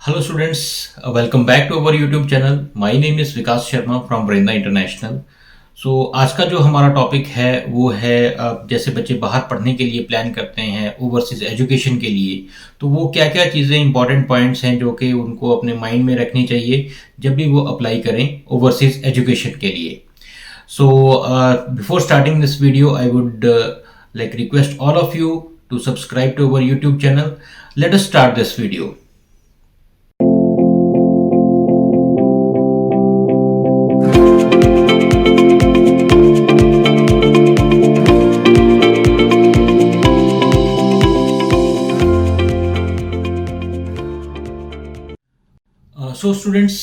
Hello students, welcome back to our YouTube channel. My name is Vikas Sharma from Brenda international. So आज का जो हमारा topic है वो है जैसे बच्चे बाहर पढ़ने के लिए प्लान करते हैं ओवरसीज एजुकेशन के लिए, तो वो क्या क्या चीज़ें इंपॉर्टेंट पॉइंट्स हैं जो कि उनको अपने माइंड में रखनी चाहिए जब भी वो अप्लाई करें ओवरसीज एजुकेशन के लिए. So before starting this video I would like request all of you to subscribe to our YouTube channel. Let us start this video. So students,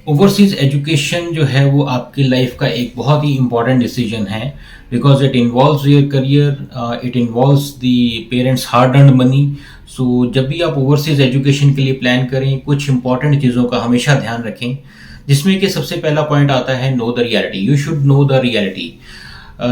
overseas education जो है वो आपकी लाइफ का एक बहुत ही इम्पॉर्टेंट डिसीजन है because it involves your career, it involves the parents hard earned money. So जब भी आप ओवरसीज एजुकेशन के लिए प्लान करें, कुछ इंपॉर्टेंट चीज़ों का हमेशा ध्यान रखें, जिसमें कि सबसे पहला पॉइंट आता है know the reality. You should know the reality.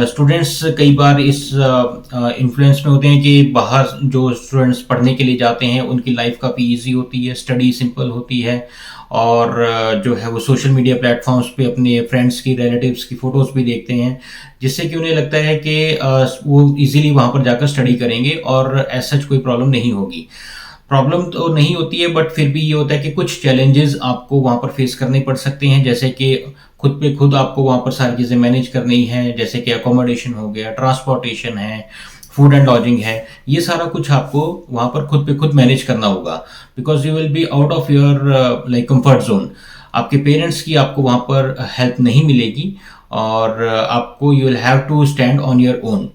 Students कई बार इस इन्फ्लुएंस में होते हैं कि बाहर जो स्टूडेंट्स पढ़ने के लिए जाते हैं उनकी लाइफ काफ़ी इजी होती है, स्टडी सिंपल होती है और जो है वो सोशल मीडिया प्लेटफॉर्म्स पे अपने फ्रेंड्स की, रिलेटिव्स की फ़ोटोज़ भी देखते हैं, जिससे कि उन्हें लगता है कि वो इजीली वहाँ पर जाकर स्टडी करेंगे और ऐसा कोई प्रॉब्लम नहीं होगी. प्रॉब्लम तो नहीं होती है, बट फिर भी ये होता है कि कुछ चैलेंजेस आपको वहाँ पर फेस करने पड़ सकते हैं, जैसे कि खुद पे खुद आपको वहाँ पर सारी चीज़ें मैनेज करनी है, जैसे कि अकोमोडेशन हो गया, ट्रांसपोर्टेशन है, फूड एंड लॉजिंग है. ये सारा कुछ आपको वहाँ पर खुद पे खुद मैनेज करना होगा because you will be out of your like comfort zone. आपके पेरेंट्स की आपको वहाँ पर हेल्प नहीं मिलेगी और आपको you will have to stand on your own.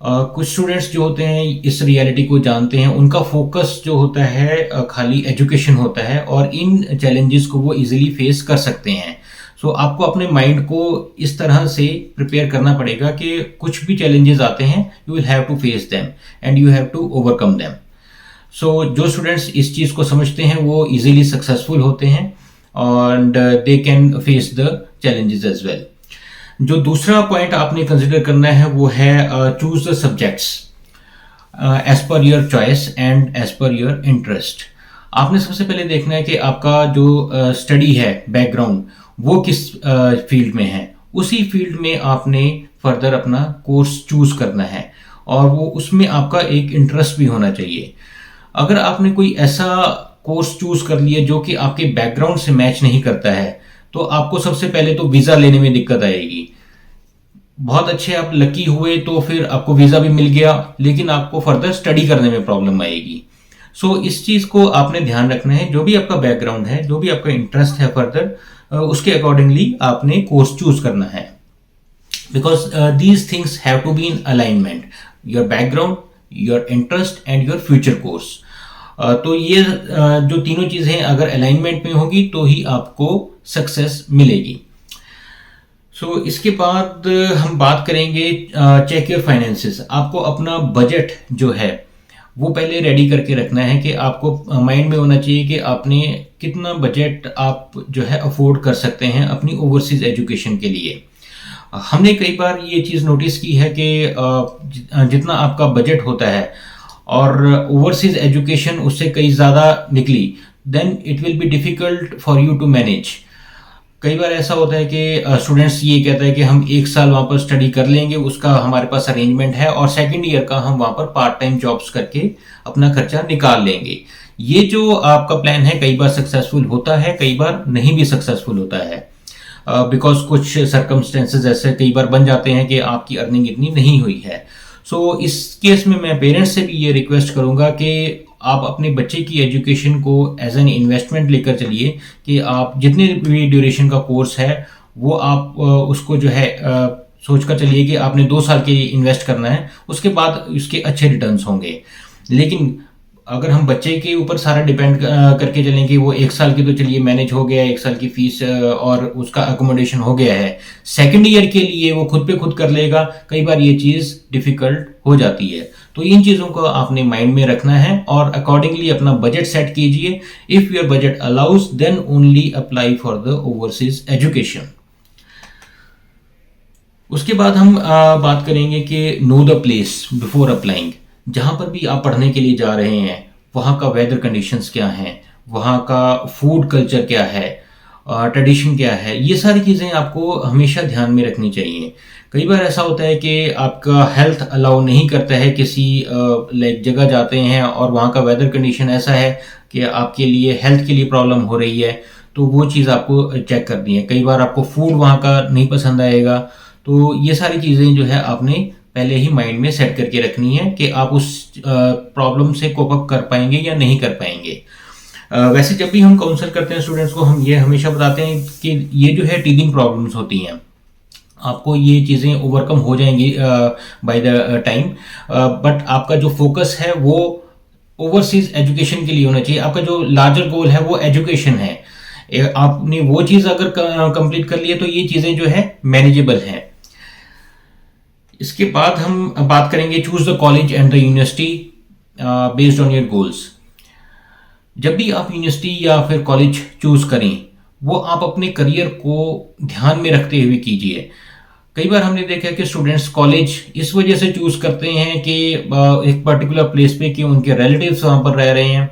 कुछ स्टूडेंट्स जो होते हैं इस रियलिटी को जानते हैं, उनका फोकस जो होता है खाली एजुकेशन होता है और इन चैलेंजेस को वो इजीली फेस कर सकते हैं. सो आपको अपने माइंड को इस तरह से प्रिपेयर करना पड़ेगा कि कुछ भी चैलेंजेस आते हैं you will have to face them and you have to overcome them. So जो स्टूडेंट्स इस चीज़ को समझते हैं वो इजीली सक्सेसफुल होते हैं and they can face the challenges as well. जो दूसरा पॉइंट आपने कंसिडर करना है वो है choose the subjects as per your choice and as per your interest. आपने सबसे पहले देखना है कि आपका जो स्टडी है, बैकग्राउंड, वो किस फील्ड में है. उसी फील्ड में आपने फर्दर अपना कोर्स चूज करना है और वो उसमें आपका एक इंटरेस्ट भी होना चाहिए. अगर आपने कोई ऐसा कोर्स चूज कर लिया जो कि आपके बैकग्राउंड से मैच नहीं करता है तो आपको सबसे पहले तो वीज़ा लेने में दिक्कत आएगी. बहुत अच्छे आप लकी हुए तो फिर आपको वीज़ा भी मिल गया, लेकिन आपको फर्दर स्टडी करने में प्रॉब्लम आएगी. सो इस चीज़ को आपने ध्यान रखना है. जो भी आपका बैकग्राउंड है, जो भी आपका इंटरेस्ट है फर्दर, उसके अकॉर्डिंगली आपने कोर्स चूज करना है because these things have to be in alignment, your background, your interest and your future course. तो ये जो तीनों चीज़ें अगर अलाइनमेंट में होगी तो ही आपको सक्सेस मिलेगी. सो इसके बाद हम बात करेंगे चेक योर फाइनेंसेस. आपको अपना बजट जो है वो पहले रेडी करके रखना है कि आपको माइंड में होना चाहिए कि आपने कितना बजट आप जो है अफोर्ड कर सकते हैं अपनी ओवरसीज एजुकेशन के लिए. हमने कई बार ये चीज़ नोटिस की है कि जितना आपका बजट होता है और ओवरसीज एजुकेशन उससे कई ज़्यादा निकली, then it will be difficult for you to manage. कई बार ऐसा होता है कि स्टूडेंट्स ये कहता है कि हम एक साल वहाँ पर स्टडी कर लेंगे, उसका हमारे पास अरेंजमेंट है और सेकेंड ईयर का हम वहाँ पर पार्ट टाइम जॉब्स करके अपना खर्चा निकाल लेंगे. ये जो आपका प्लान है कई बार सक्सेसफुल होता है, कई बार नहीं भी सक्सेसफुल होता है बिकॉज कुछ सर्कमस्टेंसेस ऐसे कई बार बन जाते हैं कि आपकी अर्निंग इतनी नहीं हुई है. सो इस केस में मैं पेरेंट्स से भी ये रिक्वेस्ट करूँगा कि आप अपने बच्चे की एजुकेशन को एज एन इन्वेस्टमेंट लेकर चलिए कि आप जितने भी ड्यूरेशन का कोर्स है वो आप उसको जो है सोच कर चलिए कि आपने 2 साल के लिए इन्वेस्ट करना है, उसके बाद उसके अच्छे रिटर्न्स होंगे. लेकिन अगर हम बच्चे के ऊपर सारा डिपेंड करके चलें कि वो 1 साल की तो चलिए मैनेज हो गया, 1 साल की फीस और उसका अकोमोडेशन हो गया है, सेकेंड ईयर के लिए वो खुद पे खुद कर लेगा, कई बार ये चीज़ डिफ़िकल्ट हो जाती है. तो इन चीज़ों को आपने माइंड में रखना है और अकॉर्डिंगली अपना बजट सेट कीजिए. If your budget allows then only apply for the overseas education. उसके बाद हम बात करेंगे कि know the place before applying. जहाँ पर भी आप पढ़ने के लिए जा रहे हैं वहाँ का वेदर कंडीशंस क्या हैं, वहाँ का फूड कल्चर क्या है, ट्रेडिशन क्या है, ये सारी चीज़ें आपको हमेशा ध्यान में रखनी चाहिए। कई बार ऐसा होता है कि आपका हेल्थ अलाउ नहीं करता है, किसी लाइक जगह जाते हैं और वहाँ का वेदर कंडीशन ऐसा है कि आपके लिए हेल्थ के लिए प्रॉब्लम हो रही है, तो वो चीज़ आपको चेक करनी है। कई बार आपको फूड वहाँ का नहीं पसंद आएगा, तो ये सारी चीज़ें जो है आपने पहले ही माइंड में सेट करके रखनी है कि आप उस प्रॉब्लम से कोप अप कर पाएंगे या नहीं कर पाएंगे। वैसे जब भी हम काउंसल करते हैं स्टूडेंट्स को, हम ये हमेशा बताते हैं कि ये जो है टीदिंग प्रॉब्लम्स होती हैं, आपको ये चीज़ें ओवरकम हो जाएंगी बाय द टाइम, बट आपका जो फोकस है वो ओवरसीज एजुकेशन के लिए होना चाहिए। आपका जो लार्जर गोल है वो एजुकेशन है। आपने वो चीज़ अगर कंप्लीट कर लिया तो ये चीज़ें जो है मैनेजेबल हैं। इसके बाद हम बात करेंगे choose the college and the university based on your goals. जब भी आप यूनिवर्सिटी या फिर कॉलेज चूज करें, वो आप अपने करियर को ध्यान में रखते हुए कीजिए। कई बार हमने देखा है कि स्टूडेंट्स कॉलेज इस वजह से चूज करते हैं कि एक पर्टिकुलर प्लेस पे कि उनके रिलेटिव्स वहाँ पर रह रहे हैं,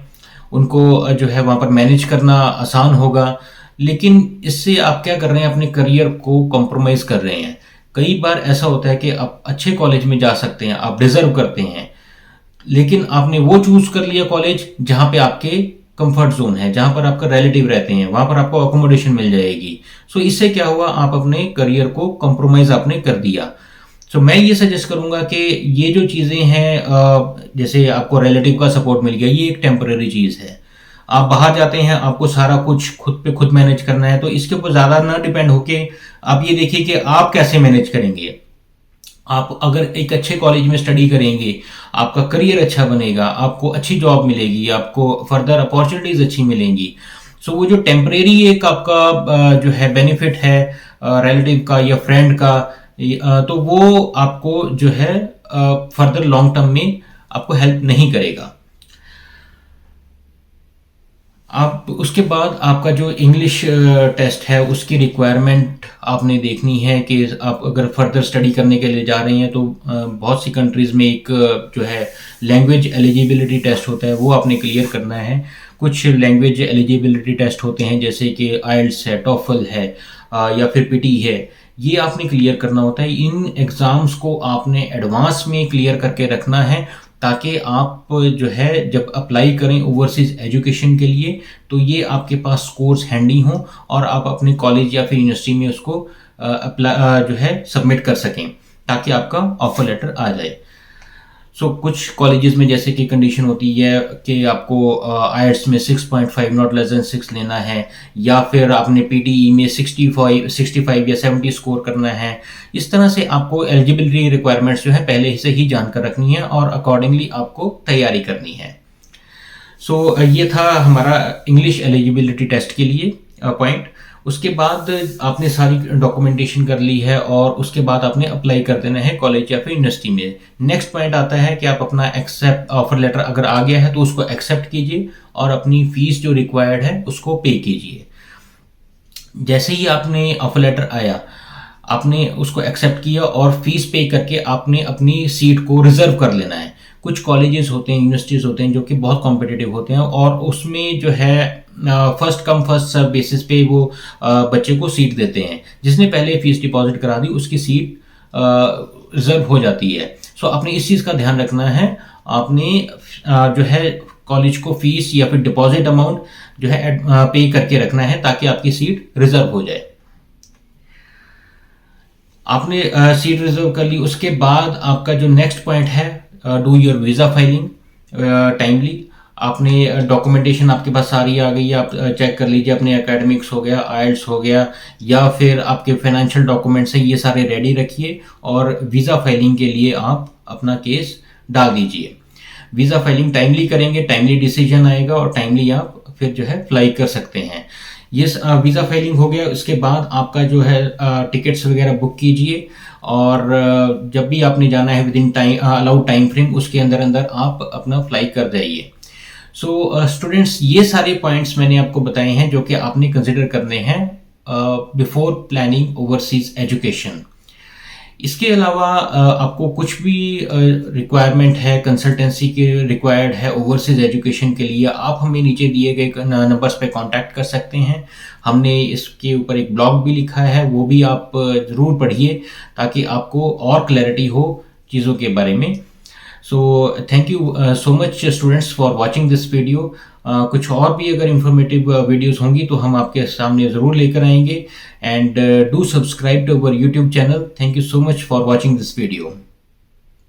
उनको जो है वहाँ पर मैनेज करना आसान होगा। लेकिन इससे आप क्या कर रहे हैं, अपने करियर को कॉम्प्रोमाइज कर रहे हैं। कई बार ऐसा होता है कि आप अच्छे कॉलेज में जा सकते हैं, आप डिजर्व करते हैं, लेकिन आपने वो चूज कर लिया कॉलेज जहां पे आपके कंफर्ट जोन है, जहां पर आपका रिलेटिव रहते हैं, वहां पर आपको अकोमोडेशन मिल जाएगी। सो इससे क्या हुआ, आप अपने करियर को कॉम्प्रोमाइज आपने कर दिया। सो मैं ये सजेस्ट करूंगा कि ये जो चीजें हैं, जैसे आपको रिलेटिव का सपोर्ट मिल गया, ये एक टेम्पररी चीज है। आप बाहर जाते हैं, आपको सारा कुछ खुद पे खुद मैनेज करना है, तो इसके ऊपर ज्यादा ना डिपेंड होके आप ये देखिए कि आप कैसे मैनेज करेंगे। आप अगर एक अच्छे कॉलेज में स्टडी करेंगे, आपका करियर अच्छा बनेगा, आपको अच्छी जॉब मिलेगी, आपको फर्दर अपॉर्चुनिटीज अच्छी मिलेंगी। सो वो जो टेम्परेरी एक आपका जो है बेनिफिट है रिलेटिव का या फ्रेंड का, तो वो आपको जो है फर्दर लॉन्ग टर्म में आपको हेल्प नहीं करेगा। आप उसके बाद आपका जो इंग्लिश टेस्ट है उसकी रिक्वायरमेंट आपने देखनी है कि आप अगर फर्दर स्टडी करने के लिए जा रहे हैं तो बहुत सी कंट्रीज़ में एक जो है लैंग्वेज एलिजिबिलिटी टेस्ट होता है, वो आपने क्लियर करना है। कुछ लैंग्वेज एलिजिबिलिटी टेस्ट होते हैं जैसे कि आइल्स है, टॉफल है, या फिर पीटी है, ये आपने क्लियर करना होता है। इन एग्ज़ाम्स को आपने एडवांस में क्लियर करके रखना है ताकि आप जो है जब अप्लाई करें ओवरसीज एजुकेशन के लिए तो ये आपके पास स्कोर्स हैंडी हों और आप अपने कॉलेज या फिर यूनिवर्सिटी में उसको अप्लाई जो है सबमिट कर सकें ताकि आपका ऑफर लेटर आ जाए। सो कुछ कॉलेजेस में जैसे कि कंडीशन होती है कि आपको आईएलटीएस में 6.5 नॉट लेस देन 6 लेना है, या फिर आपने पीटीई में 65 या 70 स्कोर करना है। इस तरह से आपको एलिजिबिलिटी रिक्वायरमेंट्स जो है पहले से ही जानकर रखनी है और अकॉर्डिंगली आपको तैयारी करनी है। सो ये था हमारा इंग्लिश एलिजिबिलिटी टेस्ट के लिए पॉइंट। उसके बाद आपने सारी डॉक्यूमेंटेशन कर ली है और उसके बाद आपने अप्लाई कर देना है कॉलेज या फिर यूनिवर्सिटी में। नेक्स्ट पॉइंट आता है कि आप अपना एक्सेप्ट ऑफर लेटर अगर आ गया है तो उसको एक्सेप्ट कीजिए और अपनी फीस जो रिक्वायर्ड है उसको पे कीजिए। जैसे ही आपने ऑफर लेटर आया, आपने उसको एक्सेप्ट किया और फीस पे करके आपने अपनी सीट को रिजर्व कर लेना है। कुछ कॉलेजेस होते हैं, यूनिवर्सिटीज़ होते हैं जो कि बहुत कॉम्पिटिटिव होते हैं और उसमें जो है first come first serve basis पे वो बच्चे को सीट देते हैं। जिसने पहले फीस डिपॉजिट करा दी उसकी सीट रिजर्व हो जाती है। सो आपने इस चीज़ का ध्यान रखना है। आपने जो है कॉलेज को फीस या फिर डिपॉजिट अमाउंट जो है पे करके रखना है ताकि आपकी सीट रिजर्व हो जाए। आपने सीट रिजर्व कर ली, उसके बाद आपका जो नेक्स्ट पॉइंट है do your visa filing timely. आपने डॉक्यूमेंटेशन आपके पास सारी आ गई है, आप चेक कर लीजिए। अपने एकेडमिक्स हो गया, आइल्स हो गया, या फिर आपके फाइनेंशियल डॉक्यूमेंट्स हैं, ये सारे रेडी रखिए और वीज़ा फाइलिंग के लिए आप अपना केस डाल दीजिए। वीज़ा फाइलिंग टाइमली करेंगे, टाइमली डिसीजन आएगा और टाइमली आप फिर जो है अप्लाई कर सकते हैं। ये वीज़ा फाइलिंग हो गया, उसके बाद आपका जो है टिकट्स वगैरह बुक कीजिए और जब भी आपने जाना है with in time allowed time frame उसके अंदर अंदर आप अपना फ्लाई कर जाइए। सो स्टूडेंट्स, ये सारे पॉइंट्स मैंने आपको बताए हैं जो कि आपने कंसिडर करने हैं बिफोर प्लानिंग ओवरसीज एजुकेशन। इसके अलावा आपको कुछ भी रिक्वायरमेंट है, कंसल्टेंसी के रिक्वायर्ड है ओवरसीज एजुकेशन के लिए, आप हमें नीचे दिए गए नंबर्स पे कांटेक्ट कर सकते हैं। हमने इसके ऊपर एक ब्लॉग भी लिखा है, वो भी आप ज़रूर पढ़िए ताकि आपको और क्लैरिटी हो चीज़ों के बारे में। So thank you so much students for watching this video. कुछ और भी अगर इंफॉर्मेटिव वीडियोस होंगी तो हम आपके सामने ज़रूर लेकर आएंगे। And do subscribe to our YouTube channel. Thank you so much for watching this video.